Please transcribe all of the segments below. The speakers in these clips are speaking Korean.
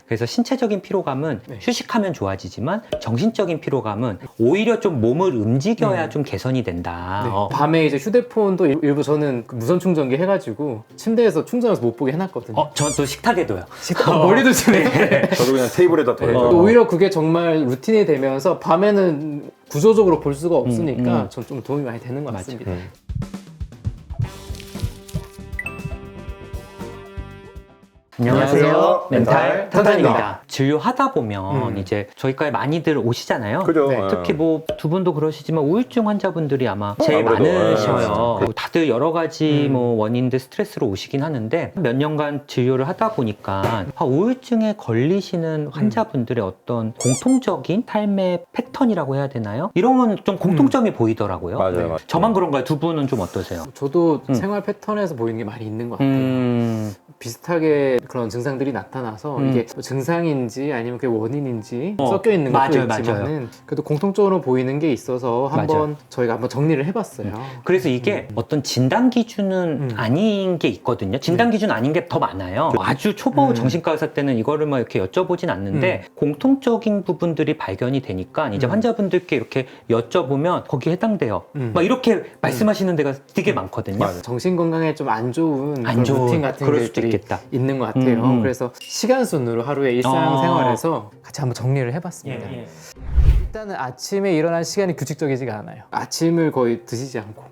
그래서 신체적인 피로감은 네. 휴식하면 좋아지지만 정신적인 피로감은 오히려 좀 몸을 움직여야 좀 개선이 된다. 네. 밤에 이제 휴대폰도 일부 저는 그 무선 충전기 해가지고 침대에서 충전해서 못 보게 해놨거든요. 전 또 식탁에둬요. 멀리 두시네. 저도 그냥 테이블에다 네. 둬요. 또 오히려 그게 정말 루틴이 되면서 밤에는 구조적으로 볼 수가 없으니까 전 좀 도움이 많이 되는 것 맞아. 같습니다. 안녕하세요. 멘탈 탄탄입니다. 탄탄입니다. 진료하다 보면 이제 저희과에 많이들 오시잖아요. 그죠. 네. 특히 뭐 두 분도 그러시지만 우울증 환자분들이 아마 제일 아무래도, 많으셔요. 네. 다들 여러 가지 뭐 원인들 스트레스로 오시긴 하는데 몇 년간 진료를 하다 보니까 우울증에 걸리시는 환자분들의 어떤 공통적인 삶의 패턴이라고 해야 되나요? 이런 건 좀 공통점이 보이더라고요. 맞아요, 맞아요. 저만 그런가요? 두 분은 좀 어떠세요? 저도 생활 패턴에서 보이는 게 많이 있는 것 같아요. 비슷하게 그런 증상들이 나타나서 이게 증상인지 아니면 그게 원인인지 섞여 있는 것도 맞아요, 있지만은 그래도 공통적으로 보이는 게 있어서 한번 저희가 한번 정리를 해봤어요. 그래서 이게 어떤 진단 기준은 아닌 게 있거든요. 진단 기준 아닌 게 더 많아요. 아주 초보 정신과 의사 때는 이거를 막 이렇게 여쭤보진 않는데 공통적인 부분들이 발견이 되니까 이제 환자분들께 이렇게 여쭤보면 거기에 해당돼요. 막 이렇게 말씀하시는 데가 되게 많거든요. 맞아요. 정신 건강에 좀 안 좋은 안 그런 좋은, 루틴 같은 그럴 수도 것들이 있겠다. 있는 것 같아요. 그래서 시간 순으로 하루의 일상생활에서 같이 한번 정리를 해봤습니다. 일단은 아침에 일어날 시간이 규칙적이지가 않아요. 아침을 거의 드시지 않고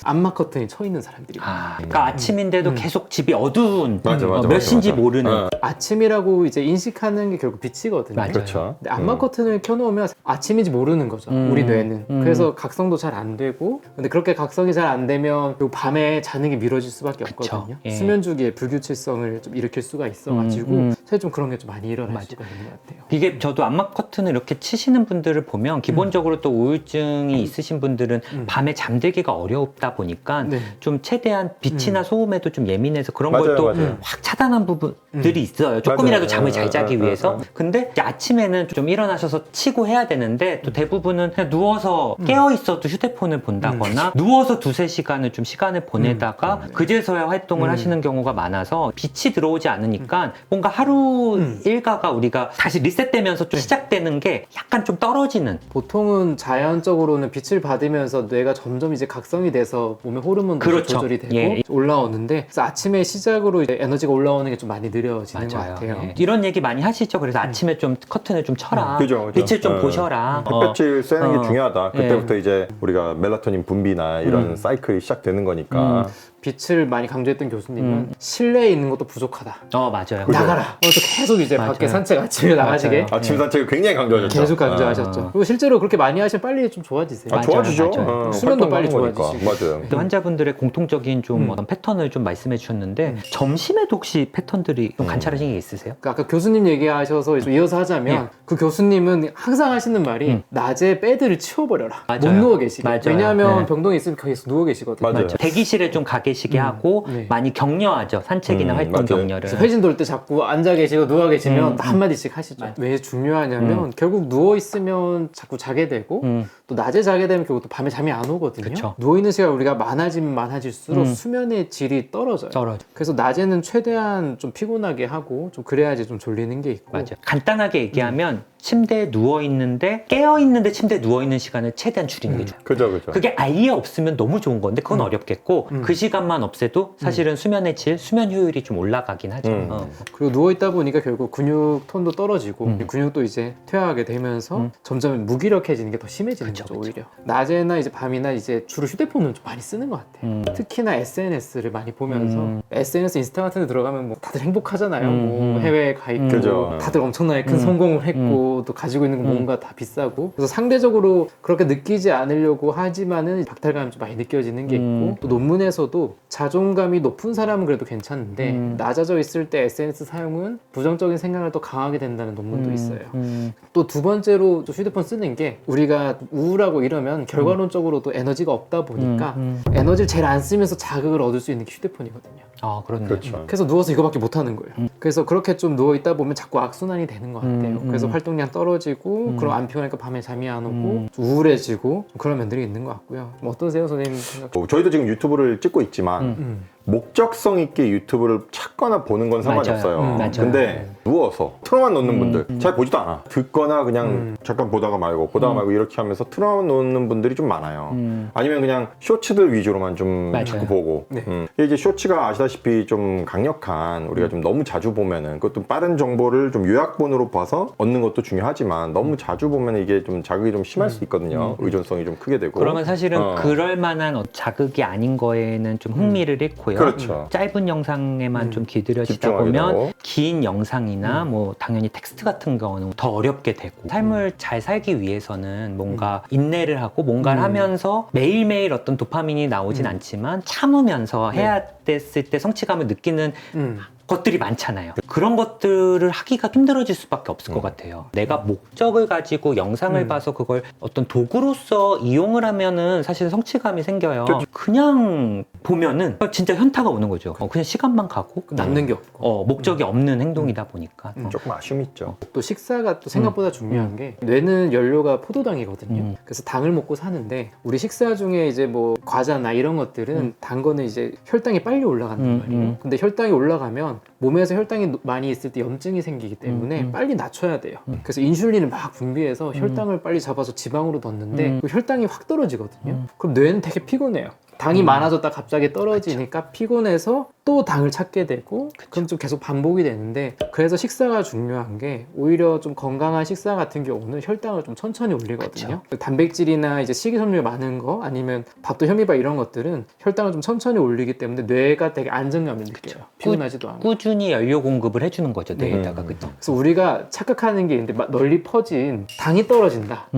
암막 커튼이 쳐 있는 사람들이 많아요. 그러니까 아침인데도 계속 집이 어두운 맞아, 몇 시인지 맞아. 모르는 아침이라고 이제 인식하는 게 결국 빛이거든요. 맞아요. 그렇죠. 근데 암막 커튼을 켜놓으면 아침인지 모르는 거죠. 우리 뇌는. 그래서 각성도 잘 안 되고, 근데 그렇게 각성이 잘 안 되면 그리고 밤에 자는 게 미뤄질 수밖에 그쵸. 없거든요. 예. 수면 주기의 불규칙성을 좀 일으킬 수가 있어가지고 사실 좀 그런 게 좀 많이 일어날 수가 있는 것 같아요. 이게 저도 암막 커튼을 이렇게 치시는 분들을 보면 기본적으로 또 우울증이 있으신 분들은 밤에 잠들기가 어렵다 보니까 네. 좀 최대한 빛이나 소음에도 좀 예민해서 그런 맞아요, 걸 또 맞아요. 확 차단한 부분들이 있어요. 조금이라도 맞아요. 잠을 잘 자기 네, 위해서. 네. 근데 이제 아침에는 좀 일어나셔서 치고 해야 되는데 또 대부분은 그냥 누워서 깨어 있어도 휴대폰을 본다거나 누워서 두세 시간을 좀 시간을 보내다가 그제서야 활동을 하시는 경우가 많아서 빛이 들어오지 않으니까 뭔가 하루 일과가 우리가 다시 리셋되면서 좀 시작되는 게 약간 좀 떨어지는. 보통은 자연적으로는 빛을 받으면서 뇌가 점점 이제 각성이 돼서 몸의 호르몬도 그렇죠. 조절이 되고 예. 올라오는데 그래서 아침에 시작으로 이제 에너지가 올라오는 게 좀 많이 느려지는 것 같아요. 예. 이런 얘기 많이 하시죠. 그래서 아침에 좀 커튼을 좀 쳐라. 그죠, 그죠. 빛을 좀 네. 보셔라. 햇볕을 쐬는 게 중요하다. 예. 그때부터 이제 우리가 멜라토닌 분비나 이런 사이클이 시작되는 거니까. 빛을 많이 강조했던 교수님은 실내에 있는 것도 부족하다. 맞아요. 나가라. 또 계속 이제 맞아요. 밖에 산책 아침에 나가시게 아침 산책을 굉장히 강조하셨죠. 계속 강조하셨죠. 그리고 실제로 그렇게 많이 하시면 빨리 좀 좋아지세요. 맞아요, 좋아지죠. 맞아요. 수면도 빨리 활동하는 거니까. 좋아지시고. 맞아요. 또 환자분들의 공통적인 좀 어떤 패턴을 좀 말씀해 주셨는데 점심에도 혹시 패턴들이 좀 관찰하신 게 있으세요? 그러니까 아까 교수님 얘기하셔서 이어서 하자면 그 교수님은 항상 하시는 말이 낮에 배드를 치워버려라. 맞아요. 못 누워 계시게. 맞아요. 왜냐하면 네. 병동에 있으면 계속 누워 계시거든요. 맞아요. 대기실에 좀 가 계시게 하고 네. 많이 격려하죠. 산책이나 활동 맞아요. 격려를. 그래서 회진 돌 때 자꾸 앉아 계시고 누워 계시면 다 한마디씩 하시죠. 왜 중요하냐면 결국 누워 있으면 자꾸 자게 되고 또 낮에 자게 되면 결국 또 밤에 잠이 안 오거든요. 그쵸. 누워 있는 시간 우리가 많아지면 많아질수록 수면의 질이 떨어져요. 떨어져. 그래서 낮에는 최대한 좀 피곤하게 하고 좀 그래야지 좀 졸리는 게 있고. 맞아요. 간단하게 얘기하면 침대에 누워 있는데 깨어 있는데 침대에 누워 있는 시간을 최대한 줄이는 게 좋아요. 그죠, 그죠. 그게 아예 없으면 너무 좋은 건데 그건 어렵겠고 그 시간만 없애도 사실은 수면의 질, 수면 효율이 좀 올라가긴 하죠. 그리고 누워 있다 보니까 결국 근육 톤도 떨어지고 근육도 이제 퇴화하게 되면서 점점 무기력해지는 게 더 심해지는 거죠. 오히려 낮에나 이제 밤이나 이제 주로 휴대폰을 좀 많이 쓰는 것 같아요. 특히나 SNS를 많이 보면서 SNS 인스타 같은 데 들어가면 뭐 다들 행복하잖아요. 뭐 해외에 가 있고 그죠. 다들 엄청나게 큰 성공을 했고 또 가지고 있는 거 뭔가 다 비싸고 그래서 상대적으로 그렇게 느끼지 않으려고 하지만은 박탈감이 좀 많이 느껴지는 게 있고 또 논문에서도 자존감이 높은 사람은 그래도 괜찮은데 낮아져 있을 때 SNS 사용은 부정적인 생각을 또 강하게 된다는 논문도 있어요. 또 두 번째로 또 휴대폰 쓰는 게 우리가 우울하고 이러면 결과론적으로도 에너지가 없다 보니까 에너지를 제일 안 쓰면서 자극을 얻을 수 있는 게 휴대폰이거든요. 그렇네요. 그렇죠. 그래서 누워서 이거밖에 못 하는 거예요. 그래서 그렇게 좀 누워 있다 보면 자꾸 악순환이 되는 것 같아요. 그래서 활동량 떨어지고 그럼 안 피곤하니까 밤에 잠이 안 오고 좀 우울해지고 좀 그런 면들이 있는 것 같고요. 뭐 어떠세요, 선생님 생각? 저희도 지금 유튜브를 찍고 있지만 목적성 있게 유튜브를 찾거나 보는 건 상관이 맞아요. 없어요. 맞아요. 근데 누워서 틀어만 놓는 분들 잘 보지도 않아. 듣거나 그냥 잠깐 보다가 말고 이렇게 하면서 틀어만 놓는 분들이 좀 많아요. 아니면 그냥 쇼츠들 위주로만 좀 맞아요. 자꾸 보고. 네. 이제 쇼츠가 아시다시피 좀 강력한 우리가 좀 너무 자주 보면은 그것도 빠른 정보를 좀 요약본으로 봐서 얻는 것도 중요하지만 너무 자주 보면 이게 좀 자극이 좀 심할 수 있거든요. 의존성이 좀 크게 되고. 그러면 사실은 어. 그럴 만한 자극이 아닌 거에는 좀 흥미를 잃고요. 그렇죠. 짧은 영상에만 좀 기울여지다 집중하게 보면 되고. 긴 영상이나 뭐 당연히 텍스트 같은 경우는 더 어렵게 되고 삶을 잘 살기 위해서는 뭔가 인내를 하고 뭔가를 하면서 매일매일 어떤 도파민이 나오진 않지만 참으면서 해야 됐을 때 성취감을 느끼는 것들이 많잖아요. 그런 것들을 하기가 힘들어질 수밖에 없을 것 같아요. 내가 목적을 가지고 영상을 봐서 그걸 어떤 도구로서 이용을 하면은 사실 성취감이 생겨요. 그냥 보면은 진짜 현타가 오는 거죠. 그냥 시간만 가고 남는 게 없고 목적이 없는 행동이다 보니까. 조금 아쉬움이 있죠. 또 식사가 또 생각보다 중요한 게 뇌는 연료가 포도당이거든요. 그래서 당을 먹고 사는데 우리 식사 중에 이제 뭐 과자나 이런 것들은 단 거는 이제 혈당이 빨리 올라간단 말이에요. 근데 혈당이 올라가면 몸에서 혈당이 많이 있을 때 염증이 생기기 때문에 빨리 낮춰야 돼요. 그래서 인슐린을 막 분비해서 혈당을 빨리 잡아서 지방으로 넣는데 그 혈당이 확 떨어지거든요. 그럼 뇌는 되게 피곤해요. 당이 많아졌다 갑자기 떨어지니까 피곤해서 또 당을 찾게 되고 그럼 좀 계속 반복이 되는데 그래서 식사가 중요한 게 오히려 좀 건강한 식사 같은 경우는 혈당을 좀 천천히 올리거든요. 단백질이나 이제 식이섬유 많은 거 아니면 밥도 현미밥 이런 것들은 혈당을 좀 천천히 올리기 때문에 뇌가 되게 안정감을 느껴요. 피곤하지도 않고. 꾸준히 연료 공급을 해주는 거죠, 뇌에다가. 그죠? 그래서 우리가 착각하는 게 있는데 널리 퍼진 당이 떨어진다.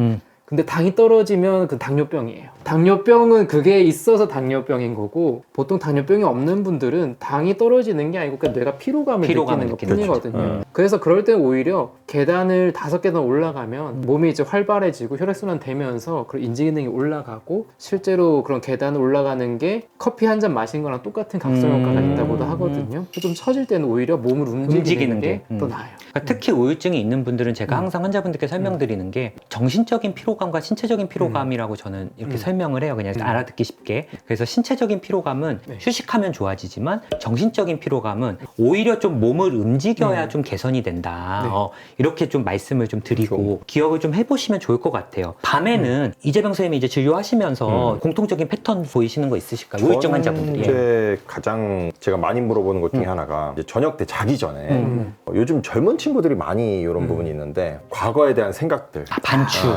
근데 당이 떨어지면 그 당뇨병이에요. 당뇨병은 그게 있어서 당뇨병인 거고 보통 당뇨병이 없는 분들은 당이 떨어지는 게 아니고 그냥 뇌가 피로감을 느끼는 것 뿐이거든요. 그래서 그럴 때 오히려 계단을 5계단 올라가면 몸이 이제 활발해지고 혈액순환 되면서 그런 인지기능이 올라가고 실제로 그런 계단을 올라가는 게 커피 한 잔 마신 거랑 똑같은 각성 효과가 있다고도 하거든요. 좀 처질 때는 오히려 몸을 움직이는 게 더 나아요. 그러니까 특히 우울증이 있는 분들은 제가 항상 환자분들께 설명드리는 게 정신적인 피로감과 신체적인 피로감이라고 저는 이렇게 설명을 해요. 그냥 알아듣기 쉽게. 그래서 신체적인 피로감은 휴식하면 좋아지지만 정신적인 피로감은 오히려 좀 몸을 움직여야 좀 개선이 된다. 이렇게 좀 말씀을 좀 드리고 기억을 좀 해보시면 좋을 것 같아요. 밤에는 이재병 선생님이 이제 진료하시면서 공통적인 패턴 보이시는 거 있으실까요? 우울증 환자분들이. 이제 가장 제가 많이 물어보는 것 중에 하나가 이제 저녁 때 자기 전에 요즘 젊은 친구들이 많이 이런 부분이 있는데 과거에 대한 생각들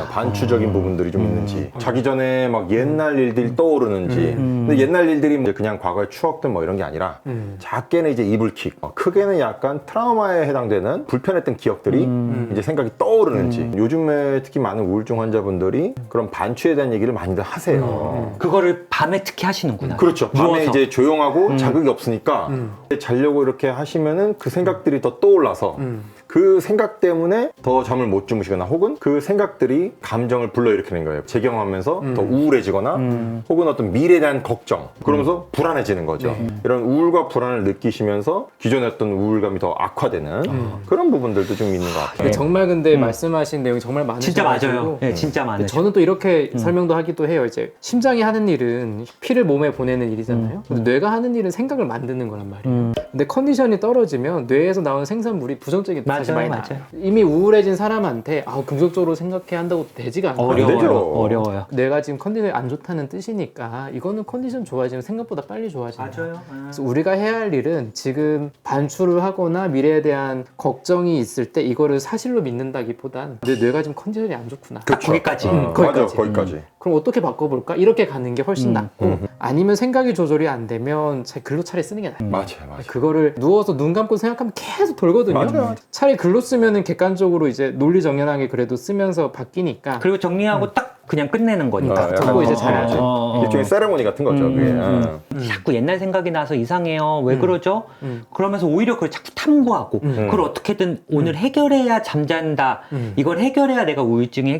반추적인 부분들이 좀 있는지 자기 전에 막 옛날 일들이 떠오르는지 근데 옛날 일들이 이제 그냥 과거의 추억들 뭐 이런 게 아니라 작게는 이제 이불킥 크게는 약간 트라우마에 해당되는 불편했던 기억들이 이제 생각이 떠오르는지 요즘에 특히 많은 우울증 환자분들이 그런 반추에 대한 얘기를 많이들 하세요. 그거를 밤에 특히 하시는구나. 그렇죠. 밤에 누워서. 이제 조용하고 자극이 없으니까 자려고 이렇게 하시면은 그 생각들이 더 떠올라서 그 생각 때문에 더 잠을 못 주무시거나 혹은 그 생각들이 감정을 불러일으키는 거예요. 재경험하면서 더 우울해지거나 혹은 어떤 미래에 대한 걱정 그러면서 불안해지는 거죠. 이런 우울과 불안을 느끼시면서 기존에 어떤 우울감이 더 악화되는 그런 부분들도 좀 있는 것 같아요. 근데 정말 근데 말씀하신 내용이 정말 많으셔가지고 진짜 맞아요. 네, 진짜 많으죠. 저는 또 이렇게 설명도 하기도 해요. 이제 심장이 하는 일은 피를 몸에 보내는 일이잖아요. 근데 뇌가 하는 일은 생각을 만드는 거란 말이에요. 근데 컨디션이 떨어지면 뇌에서 나오는 생산물이 부정적인 사실 많이 나요. 이미 우울해진 사람한테 긍정적으로 생각해야 한다고 되지가 않아요. 어려워요. 내가 지금 컨디션이 안 좋다는 뜻이니까 이거는 컨디션 좋아지면 생각보다 빨리 좋아진다. 맞아요. 그래서 우리가 해야 할 일은 지금 반출을 하거나 미래에 대한 걱정이 있을 때 이거를 사실로 믿는다기보단 내 뇌가 지금 컨디션이 안 좋구나. 그렇죠. 거기까지. 맞아, 거기까지. 그럼 어떻게 바꿔볼까? 이렇게 가는 게 훨씬 낫고 아니면 생각이 조절이 안 되면 글로 차라리 쓰는 게 나아요. 맞아요. 그거를 누워서 눈 감고 생각하면 계속 돌거든요. 맞아요. 차라리 글로 쓰면은 객관적으로 이제 논리정연하게 그래도 쓰면서 바뀌니까. 그리고 정리하고 딱 그냥 끝내는 거니까. 듣고 이제 자야지. 일종의 세레모니 같은 거죠. 그게. 자꾸 옛날 생각이 나서 이상해요. 왜 그러죠? 그러면서 오히려 그걸 자꾸 탐구하고 그걸 어떻게든 오늘 해결해야 잠잔다. 이걸 해결해야 내가 우울증이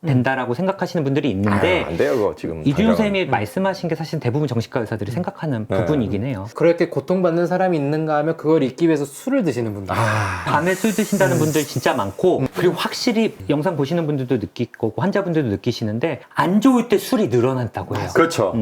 된다라고 생각하시는 분들이 있는데 안 돼요, 그거 지금. 이준용 당장은. 선생님이 말씀하신 게 사실 대부분 정신과 의사들이 생각하는 네. 부분이긴 해요. 그렇게 고통받는 사람이 있는가 하면 그걸 잊기 위해서 술을 드시는 분들. 밤에 술 드신다는 분들 진짜 많고 그리고 확실히 영상 보시는 분들도 느끼고 환자분들도 느끼시는데 안 좋을 때 술이 늘어난다고 해요. 그렇죠.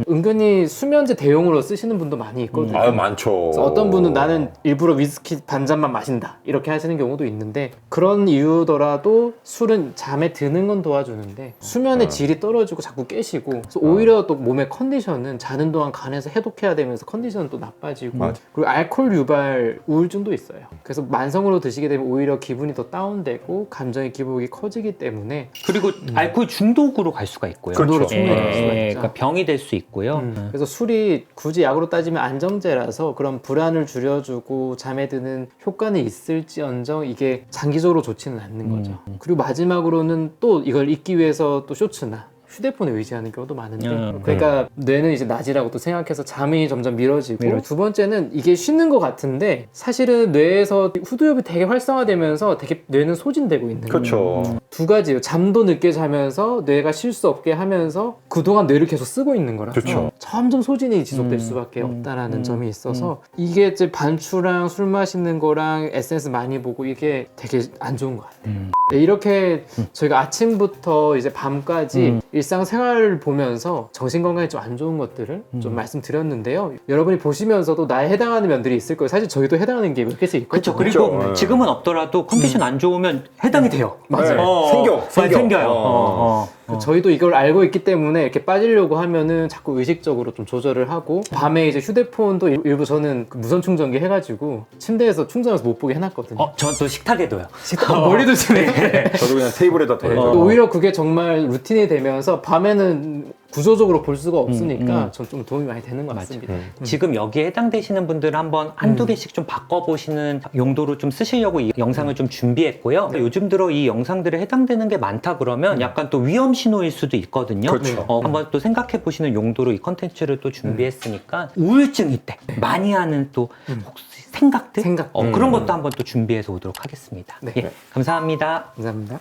은근히 수면제 대용으로 쓰시는 분도 많이 있거든요. 아유, 많죠. 그래서 어떤 분은 나는 일부러 위스키 반 잔만 마신다 이렇게 하시는 경우도 있는데 그런 이유더라도 술은 잠에 드는 건 도와주는데 수면의 질이 떨어지고 자꾸 깨시고 그래서 오히려 또 몸의 컨디션은 자는 동안 간에서 해독해야 되면서 컨디션은 또 나빠지고 맞아. 그리고 알코올 유발 우울증도 있어요. 그래서 만성으로 드시게 되면 오히려 기분이 더 다운되고 감정의 기복이 커지기 때문에 그리고 알코올 중독으로 갈 수가 있고요. 그렇죠. 충분히 갈 수가 있죠. 그러니까 병이 될 수 있고요. 그래서 술이 굳이 약으로 따지면 안정제라서 그런 불안을 줄여주고 잠에 드는 효과는 있을지언정 이게 장기적으로 좋지는 않는 거죠. 그리고 마지막으로는 또 이걸 잊기 위해서 또 쇼츠나 휴대폰에 의지하는 경우도 많은데 그러니까 뇌는 이제 낮이라고 또 생각해서 잠이 점점 미뤄지고 두 번째는 이게 쉬는 것 같은데 사실은 뇌에서 후두엽이 되게 활성화되면서 되게 뇌는 소진되고 있는 거예요. 그렇죠. 두 가지예요. 잠도 늦게 자면서 뇌가 쉴 수 없게 하면서 그동안 뇌를 계속 쓰고 있는 거라서 그렇죠. 점점 소진이 지속될 수밖에 없다라는 점이 있어서 이게 이제 반추랑 술 마시는 거랑 SNS 많이 보고 이게 되게 안 좋은 것 같아요. 네, 이렇게 저희가 아침부터 이제 밤까지 일상생활을 보면서 정신건강에 좀 안 좋은 것들을 좀 말씀드렸는데요. 여러분이 보시면서도 나에 해당하는 면들이 있을 거예요. 사실 저희도 해당하는 게 몇 개씩 있거든요. 그렇죠. 그리고 그렇죠. 지금은 없더라도 컨디션 안 좋으면 해당이 돼요. 맞아요. 생겨요. 저희도 이걸 알고 있기 때문에 이렇게 빠지려고 하면은 자꾸 의식적으로 좀 조절을 하고 밤에 이제 휴대폰도 일부 저는 그 무선 충전기 해가지고 침대에서 충전해서 못 보게 해놨거든요. 전 또 식탁에 둬요. 멀리 두시네. 저도 그냥 테이블에다 둬요. 오히려 그게 정말 루틴이 되면서 밤에는 구조적으로 볼 수가 없으니까 전 좀 도움이 많이 되는 것 같습니다. 지금 여기에 해당되시는 분들은 한번 한두 개씩 좀 바꿔보시는 용도로 좀 쓰시려고 이 영상을 좀 준비했고요. 요즘 들어 이 영상들에 해당되는 게 많다 그러면 약간 또 위험 신호일 수도 있거든요. 그렇죠. 한번 또 생각해 보시는 용도로 이 컨텐츠를 또 준비했으니까 우울증일 때 많이 하는 또 혹시 생각들? 생각. 그런 것도 한번 또 준비해서 오도록 하겠습니다. 네. 예, 감사합니다. 감사합니다.